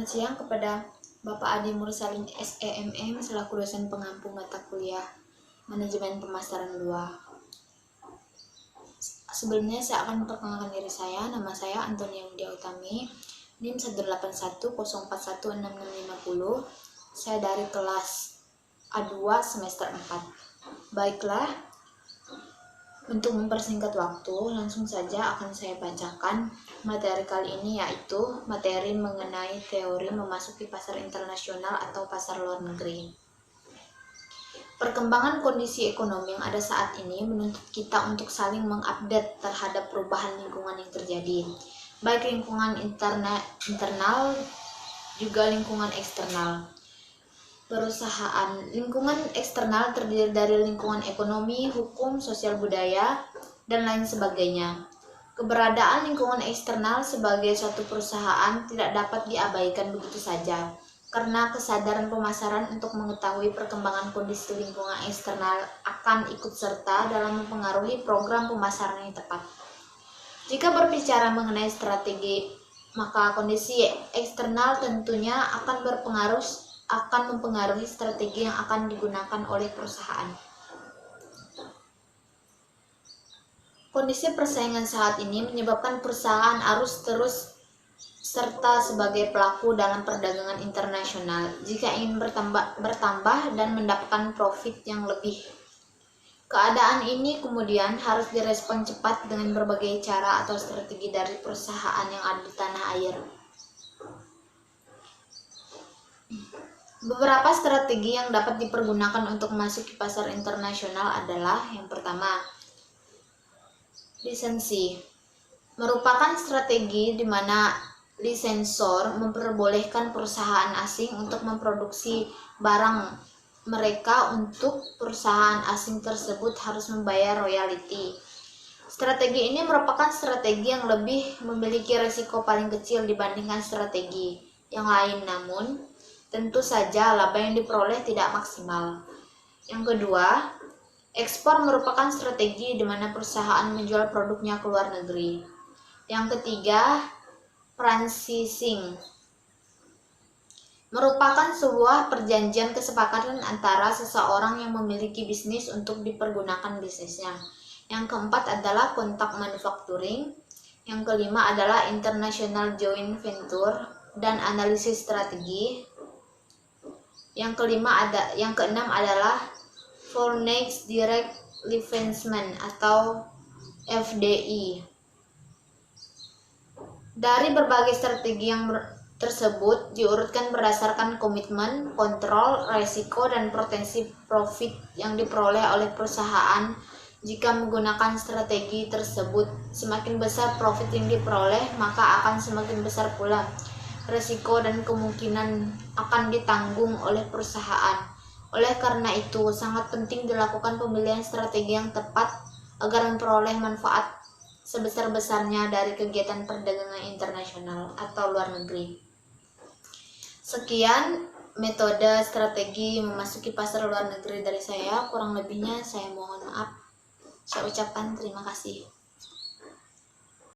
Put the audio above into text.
siang kepada Bapak Adi Mursalin SEMM selaku dosen pengampu mata kuliah Manajemen Pemasaran 2. Sebelumnya saya akan memperkenalkan diri saya. Nama saya Antonia Widya Utami, NIM 18104166650. Saya dari kelas A2 semester 4. Baiklah, untuk mempersingkat waktu, langsung saja akan saya bacakan materi kali ini, yaitu materi mengenai teori memasuki pasar internasional atau pasar luar negeri. Perkembangan kondisi ekonomi yang ada saat ini menuntut kita untuk saling mengupdate terhadap perubahan lingkungan yang terjadi, baik lingkungan internal juga lingkungan eksternal. Lingkungan eksternal terdiri dari lingkungan ekonomi, hukum, sosial budaya, dan lain sebagainya. Keberadaan lingkungan eksternal sebagai suatu perusahaan tidak dapat diabaikan begitu saja, karena kesadaran pemasaran untuk mengetahui perkembangan kondisi lingkungan eksternal akan ikut serta dalam mempengaruhi program pemasaran yang tepat. Jika berbicara mengenai strategi, maka kondisi eksternal tentunya akan mempengaruhi strategi yang akan digunakan oleh perusahaan. Kondisi persaingan saat ini menyebabkan perusahaan harus terus serta sebagai pelaku dalam perdagangan internasional jika ingin bertambah dan mendapatkan profit yang lebih. Keadaan ini kemudian harus direspon cepat dengan berbagai cara atau strategi dari perusahaan yang ada di tanah air. Beberapa strategi yang dapat dipergunakan untuk masuk ke pasar internasional adalah: yang pertama, lisensi. Merupakan strategi di mana lisensor memperbolehkan perusahaan asing untuk memproduksi barang mereka. Untuk perusahaan asing tersebut harus membayar royalti. Strategi ini merupakan strategi yang lebih memiliki risiko paling kecil dibandingkan strategi yang lain, namun tentu saja laba yang diperoleh tidak maksimal. Yang kedua, ekspor merupakan strategi di mana perusahaan menjual produknya ke luar negeri. Yang ketiga, franchising merupakan sebuah perjanjian kesepakatan antara seseorang yang memiliki bisnis untuk dipergunakan bisnisnya. Yang keempat adalah kontrak manufacturing. Yang kelima adalah international joint venture dan analisis strategi. Yang keenam adalah foreign direct investment atau FDI. Dari berbagai strategi yang tersebut diurutkan berdasarkan komitmen, kontrol, risiko, dan potensi profit yang diperoleh oleh perusahaan. Jika menggunakan strategi tersebut, semakin besar profit yang diperoleh, maka akan semakin besar pula risiko dan kemungkinan akan ditanggung oleh perusahaan. Oleh karena itu, sangat penting dilakukan pemilihan strategi yang tepat agar memperoleh manfaat sebesar-besarnya dari kegiatan perdagangan internasional atau luar negeri. Sekian metode strategi memasuki pasar luar negeri dari saya. Kurang lebihnya saya mohon maaf. Saya ucapkan terima kasih.